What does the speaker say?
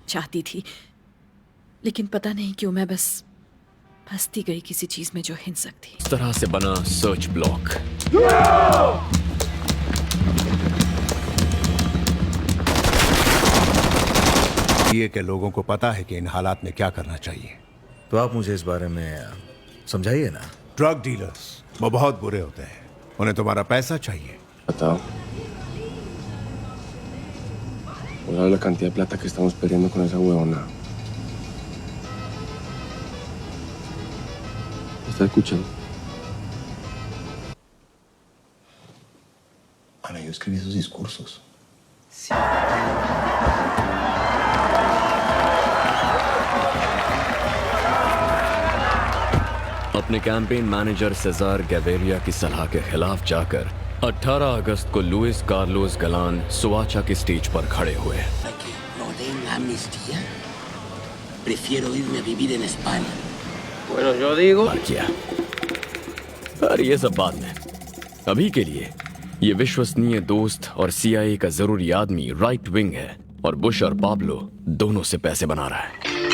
चाहती थी, लेकिन पता नहीं क्यों मैं बस फंसती गई किसी चीज में जो हिंसक थी। इस तरह से बना सर्च ब्लॉक। ये के लोगों को पता है कि इन हालात में क्या करना चाहिए। तो आप मुझे इस बारे में समझाइए ना। ड्रग डीलर्स वो बहुत बुरे होते हैं, उन्हें तुम्हारा पैसा चाहिए। Atado. Por la cantidad de plata que estamos perdiendo con esa huevona. ¿Me está escuchando? Ana, yo escribí esos discursos. अपने कैंपेन मैनेजर सेजार गैवेरिया की सलाह के खिलाफ जाकर 18 अगस्त को लुइस कार्लोस गलान सुआचा की स्टेज पर खड़े हुए। Que no den amnistía. Prefiero irme a vivir en España. Bueno, yo digo... और किया। पर ये सब बात में, अभी के लिए ये विश्वसनीय दोस्त और CIA का जरूरी आदमी राइट विंग है और बुश और पाब्लो दोनों से पैसे बना रहा है।